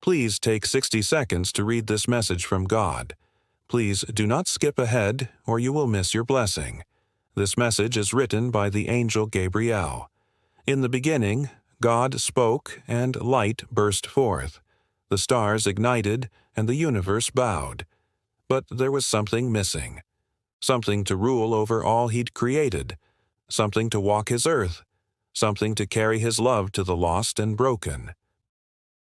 Please take 60 seconds to read this message from God. Please do not skip ahead, or you will miss your blessing. This message is written by the angel Gabriel. In the beginning, God spoke, and light burst forth. The stars ignited, and the universe bowed. But there was something missing. Something to rule over all He'd created. Something to walk His earth. Something to carry His love to the lost and broken.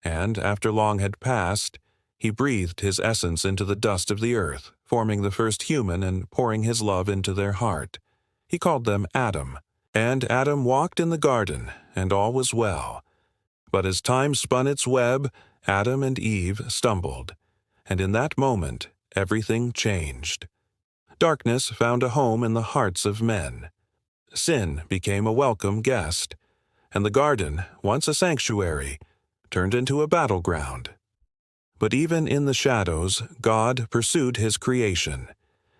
And after long had passed, He breathed His essence into the dust of the earth, forming the first human and pouring His love into their heart. He called them Adam. And Adam walked in the garden, and all was well. But as time spun its web, Adam and Eve stumbled. And in that moment, everything changed. Darkness found a home in the hearts of men. Sin became a welcome guest. And the garden, once a sanctuary, turned into a battleground. But even in the shadows, God pursued His creation.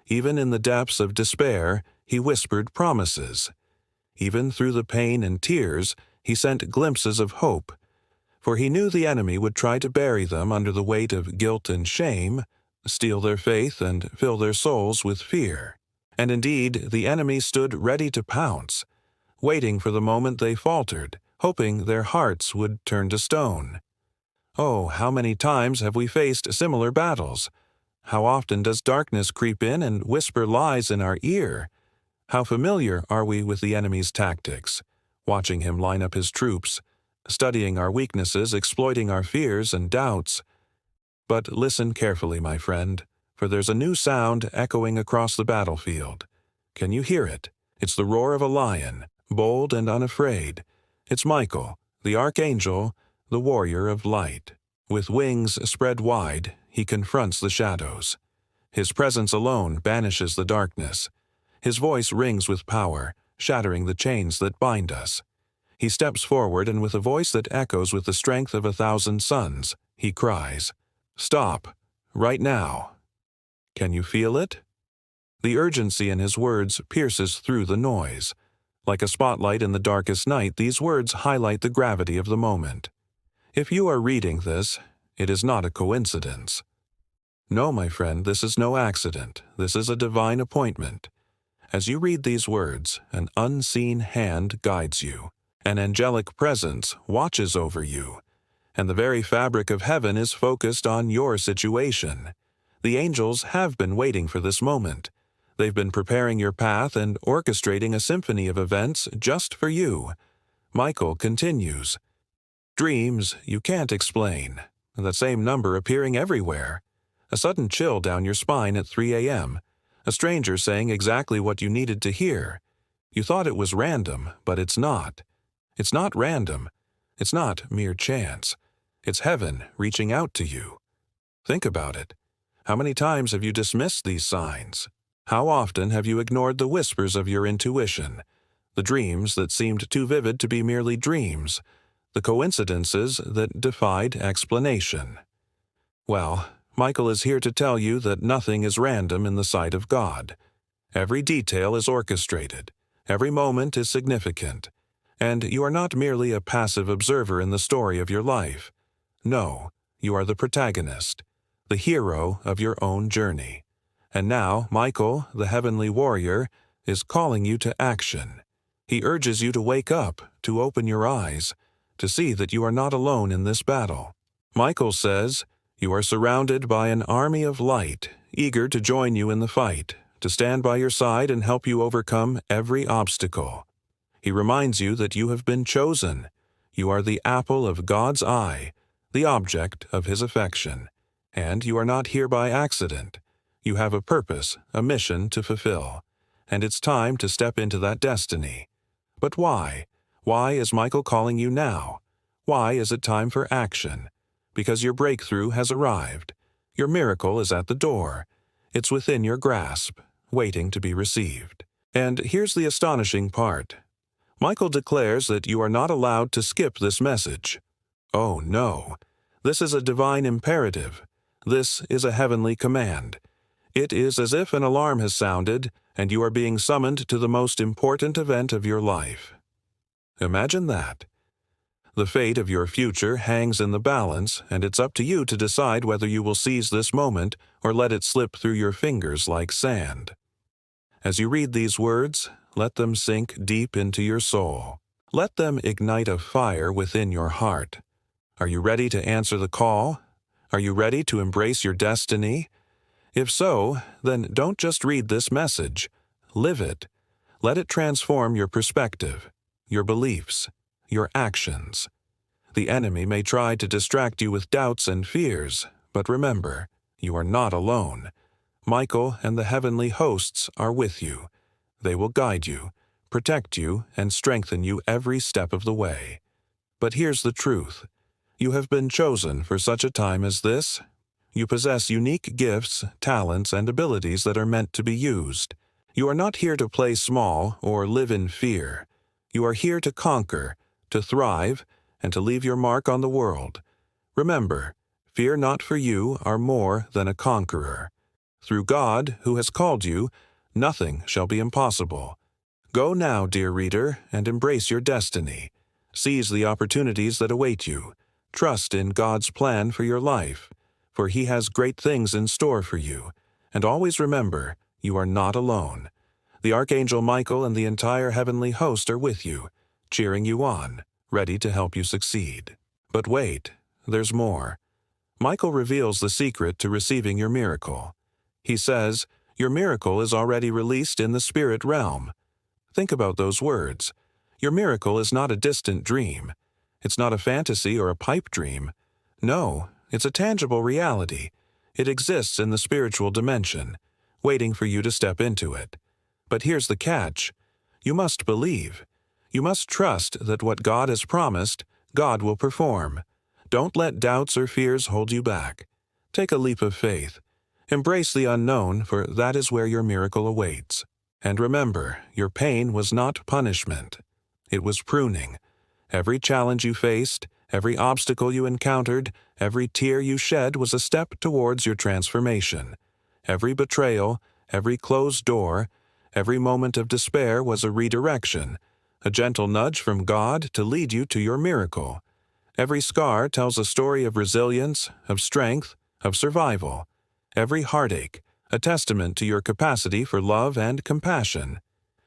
Even in the depths of despair, He whispered promises. Even through the pain and tears, He sent glimpses of hope. For He knew the enemy would try to bury them under the weight of guilt and shame, steal their faith and fill their souls with fear. And indeed, the enemy stood ready to pounce, waiting for the moment they faltered, hoping their hearts would turn to stone. Oh, how many times have we faced similar battles? How often does darkness creep in and whisper lies in our ear? How familiar are we with the enemy's tactics, watching him line up his troops, studying our weaknesses, exploiting our fears and doubts. But listen carefully, my friend, for there's a new sound echoing across the battlefield. Can you hear it? It's the roar of a lion, bold and unafraid. It's Michael, the Archangel, the warrior of light. With wings spread wide, he confronts the shadows. His presence alone banishes the darkness. His voice rings with power, shattering the chains that bind us. He steps forward, and with a voice that echoes with the strength of 1,000 suns, he cries, "Stop, right now." Can you feel it? The urgency in his words pierces through the noise. Like a spotlight in the darkest night, these words highlight the gravity of the moment. If you are reading this, it is not a coincidence. No, my friend, this is no accident. This is a divine appointment. As you read these words, an unseen hand guides you. An angelic presence watches over you. And the very fabric of heaven is focused on your situation. The angels have been waiting for this moment. They've been preparing your path and orchestrating a symphony of events just for you. Michael continues, "Dreams you can't explain. That same number appearing everywhere. A sudden chill down your spine at 3 a.m. A stranger saying exactly what you needed to hear. You thought it was random, but it's not. It's not random. It's not mere chance. It's heaven reaching out to you. Think about it. How many times have you dismissed these signs? How often have you ignored the whispers of your intuition, the dreams that seemed too vivid to be merely dreams, the coincidences that defied explanation? Well, Michael is here to tell you that nothing is random in the sight of God. Every detail is orchestrated. Every moment is significant. And you are not merely a passive observer in the story of your life. No, you are the protagonist, the hero of your own journey. And now, Michael, the heavenly warrior, is calling you to action. He urges you to wake up, to open your eyes, to see that you are not alone in this battle. Michael says, you are surrounded by an army of light, eager to join you in the fight, to stand by your side and help you overcome every obstacle. He reminds you that you have been chosen. You are the apple of God's eye, the object of His affection. And you are not here by accident. You have a purpose, a mission to fulfill. And it's time to step into that destiny. But why? Why is Michael calling you now? Why is it time for action? Because your breakthrough has arrived. Your miracle is at the door. It's within your grasp, waiting to be received. And here's the astonishing part. Michael declares that you are not allowed to skip this message. Oh no, this is a divine imperative. This is a heavenly command. It is as if an alarm has sounded and you are being summoned to the most important event of your life. Imagine that. The fate of your future hangs in the balance, and it's up to you to decide whether you will seize this moment or let it slip through your fingers like sand. As you read these words, let them sink deep into your soul. Let them ignite a fire within your heart. Are you ready to answer the call? Are you ready to embrace your destiny? If so, then don't just read this message. Live it. Let it transform your perspective, your beliefs, your actions. The enemy may try to distract you with doubts and fears, but remember, you are not alone. Michael and the heavenly hosts are with you. They will guide you, protect you, and strengthen you every step of the way. But here's the truth. You have been chosen for such a time as this. You possess unique gifts, talents, and abilities that are meant to be used. You are not here to play small or live in fear. You are here to conquer, to thrive, and to leave your mark on the world. Remember, fear not, for you are more than a conqueror. Through God, who has called you, nothing shall be impossible. Go now, dear reader, and embrace your destiny. Seize the opportunities that await you. Trust in God's plan for your life, for He has great things in store for you. And always remember, you are not alone. The Archangel Michael and the entire heavenly host are with you, cheering you on, ready to help you succeed. But wait, there's more. Michael reveals the secret to receiving your miracle. He says, your miracle is already released in the spirit realm. Think about those words. Your miracle is not a distant dream. It's not a fantasy or a pipe dream. No, it's a tangible reality. It exists in the spiritual dimension, waiting for you to step into it. But here's the catch. You must believe. You must trust that what God has promised, God will perform. Don't let doubts or fears hold you back. Take a leap of faith. Embrace the unknown, for that is where your miracle awaits. And remember, your pain was not punishment. It was pruning. Every challenge you faced, every obstacle you encountered, every tear you shed was a step towards your transformation. Every betrayal, every closed door, every moment of despair was a redirection, a gentle nudge from God to lead you to your miracle. Every scar tells a story of resilience, of strength, of survival. Every heartache, a testament to your capacity for love and compassion.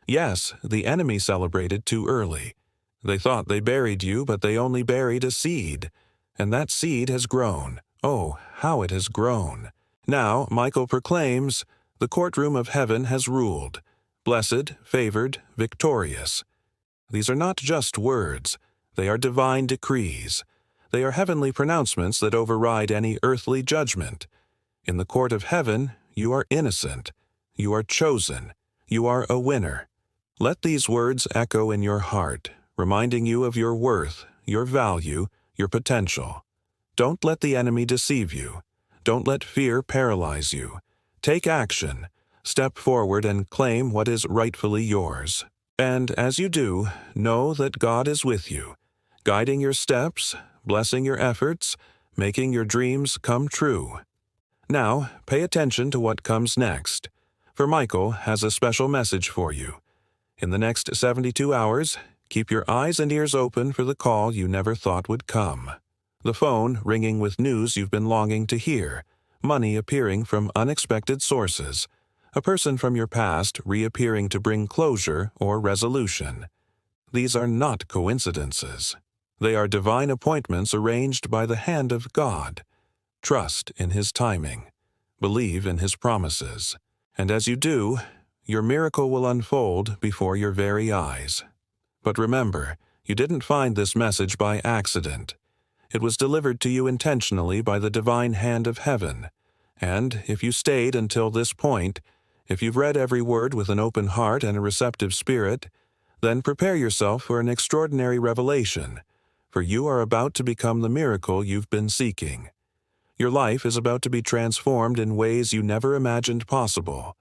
Yes, the enemy celebrated too early. They thought they buried you, but they only buried a seed. And that seed has grown. Oh, how it has grown. Now, Michael proclaims, the courtroom of heaven has ruled. Blessed, favored, victorious. These are not just words. They are divine decrees. They are heavenly pronouncements that override any earthly judgment. In the court of heaven, you are innocent. You are chosen. You are a winner. Let these words echo in your heart, reminding you of your worth, your value, your potential. Don't let the enemy deceive you. Don't let fear paralyze you. Take action. Step forward and claim what is rightfully yours. And as you do, know that God is with you, guiding your steps, blessing your efforts, making your dreams come true. Now, pay attention to what comes next, for Michael has a special message for you. In the next 72 hours, keep your eyes and ears open for the call you never thought would come. The phone ringing with news you've been longing to hear, money appearing from unexpected sources, a person from your past reappearing to bring closure or resolution. These are not coincidences. They are divine appointments arranged by the hand of God. Trust in His timing. Believe in His promises. And as you do, your miracle will unfold before your very eyes. But remember, you didn't find this message by accident. It was delivered to you intentionally by the divine hand of heaven. And if you stayed until this point, if you've read every word with an open heart and a receptive spirit, then prepare yourself for an extraordinary revelation, for you are about to become the miracle you've been seeking. Your life is about to be transformed in ways you never imagined possible.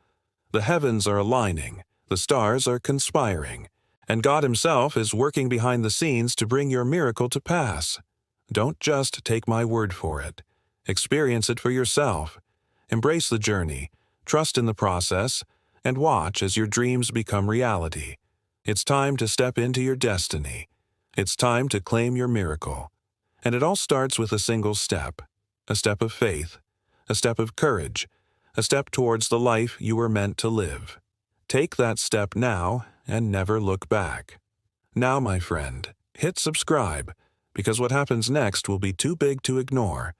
The heavens are aligning, the stars are conspiring, and God Himself is working behind the scenes to bring your miracle to pass. Don't just take my word for it. Experience it for yourself. Embrace the journey, trust in the process, and watch as your dreams become reality. It's time to step into your destiny. It's time to claim your miracle. And it all starts with a single step, a step of faith, a step of courage, a step towards the life you were meant to live. Take that step now and never look back. Now, my friend, hit subscribe, because what happens next will be too big to ignore.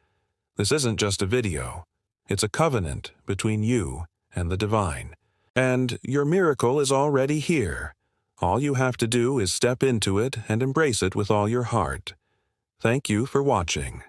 This isn't just a video. It's a covenant between you and the divine. And your miracle is already here. All you have to do is step into it and embrace it with all your heart. Thank you for watching.